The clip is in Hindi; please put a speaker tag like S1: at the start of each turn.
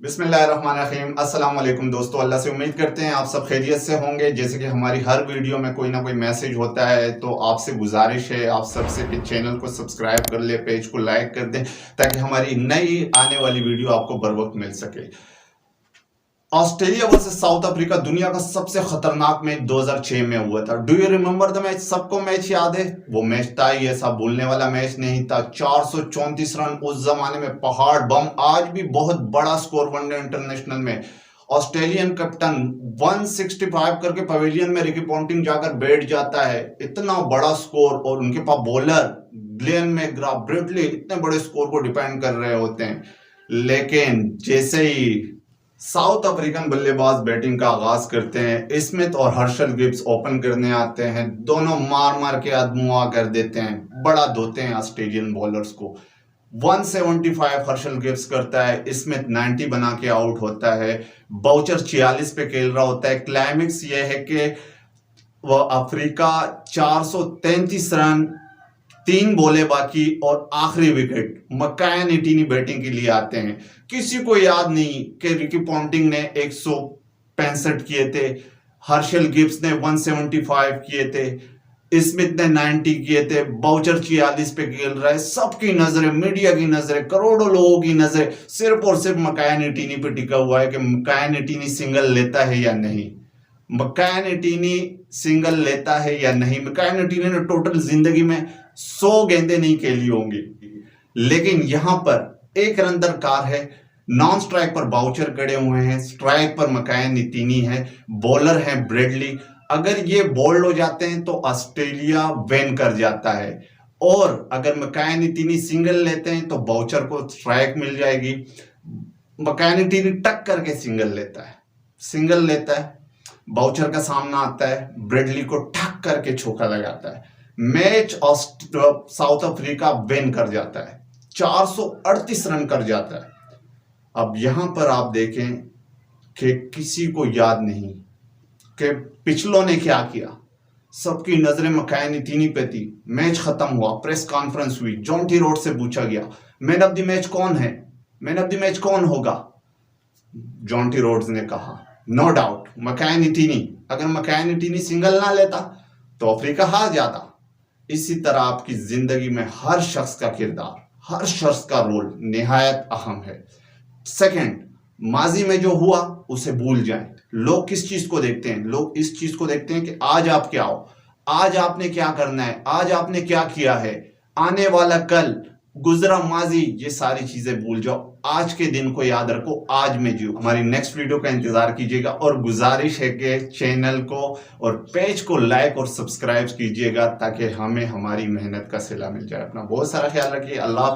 S1: बिस्मिल्लाहिर्रहमानिर्रहीम। अस्सलाम वालेकुम दोस्तों, अल्लाह से उम्मीद करते हैं आप सब खैरियत से होंगे। जैसे कि हमारी हर वीडियो में कोई ना कोई मैसेज होता है, तो आपसे गुजारिश है आप सबसे कि चैनल को सब्सक्राइब कर ले, पेज को लाइक कर दें, ताकि हमारी नई आने वाली वीडियो आपको बर वक्त मिल सके। ऑस्ट्रेलिया वर्सेस साउथ अफ्रीका दुनिया का सबसे खतरनाक मैच 2006 में हुआ था। Do you remember the match? सबको मैच याद है। वो मैच था ही ऐसा भूलने वाला मैच नहीं था। 434 रन उस जमाने में पहाड़ बम, आज भी बहुत बड़ा स्कोर वनडे इंटरनेशनल में। ऑस्ट्रेलियन कैप्टन 165 करके पवेलियन में रिकी पॉन्टिंग जाकर बैठ जाता है। इतना बड़ा स्कोर, और उनके पास बॉलर ग्लेन मैकग्रा, ब्रेटली इतने बड़े स्कोर को डिपेंड कर रहे होते हैं। लेकिन जैसे ही साउथ अफ्रीकन बल्लेबाज बैटिंग का आगाज करते हैं, स्मिथ और हर्षल गिब्स ओपन करने आते हैं। दोनों मार मार के अदमुआ कर देते हैं, बड़ा धोते हैं ऑस्ट्रेलियन बॉलर्स को। 175 हर्षल गिब्स करता है, स्मिथ 90 बना के आउट होता है। बाउचर 46 पे खेल रहा होता है। क्लाइमेक्स यह है कि वह अफ्रीका 433 रन, 3 बॉलें बाकी और आखिरी विकेट मकाया निटीनी बैटिंग के लिए आते हैं। किसी को याद नहीं कि रिकी पॉन्टिंग ने 165 किए थे, हर्षल गिब्स ने 175 किए थे, स्मिथ ने 90 किए थे, बाउचर 46 पे खेल रहा है। सबकी नजरें, मीडिया की नजरें, करोड़ों लोगों की नजरें सिर्फ और सिर्फ मकाया निटीनी पे टिका हुआ है कि मकाया निटीनी सिंगल लेता है या नहीं। मकाया निटीनी सिंगल लेता है या नहीं। मकाया निटीनी ने टोटल जिंदगी में 100 गेंदें नहीं खेली होंगी, लेकिन यहां पर एक रन दरकार है। नॉन स्ट्राइक पर बाउचर खड़े हुए हैं, स्ट्राइक पर मकाया निटीनी है, बॉलर है ब्रेडली। अगर ये बोल्ड हो जाते हैं तो ऑस्ट्रेलिया विन कर जाता है, और अगर मकाया निटीनी सिंगल लेते हैं तो बाउचर को स्ट्राइक मिल जाएगी। मकाया निटीनी टक करके सिंगल लेता है, बाउचर का सामना आता है, ब्रेडली को ठक करके चौका लगाता है। मैच साउथ अफ्रीका विन कर जाता है, 438 रन कर जाता है। अब यहां पर आप देखें कि किसी को याद नहीं कि पिछलों ने क्या किया। सबकी नजरें मकाया निटीनी पे थी। मैच खत्म हुआ, प्रेस कॉन्फ्रेंस हुई, जॉन्टी रोड से पूछा गया मैन ऑफ द मैच कौन है, मैन ऑफ द मैच कौन होगा? जॉन्टी रोड्स ने कहा नो डाउट मकाया निटीनी। अगर मकाया निटीनी सिंगल ना लेता तो अफ्रीका हार जाता। इसी तरह आपकी जिंदगी में हर शख्स का किरदार, हर शख्स का रोल निहायत अहम है। सेकंड, माजी में जो हुआ उसे भूल जाएं। लोग किस चीज को देखते हैं? लोग इस चीज को देखते हैं कि आज आप क्या हो, आज आपने क्या करना है, आज आपने क्या किया है, आने वाला कल, गुजरा माजी, ये सारी चीजें भूल जाओ। आज के दिन को याद रखो, आज में जियो। हमारी नेक्स्ट वीडियो का इंतजार कीजिएगा, और गुजारिश है कि चैनल को और पेज को लाइक और सब्सक्राइब कीजिएगा, ताकि हमें हमारी मेहनत का सिला मिल जाए। अपना बहुत सारा ख्याल रखिए। अल्लाह।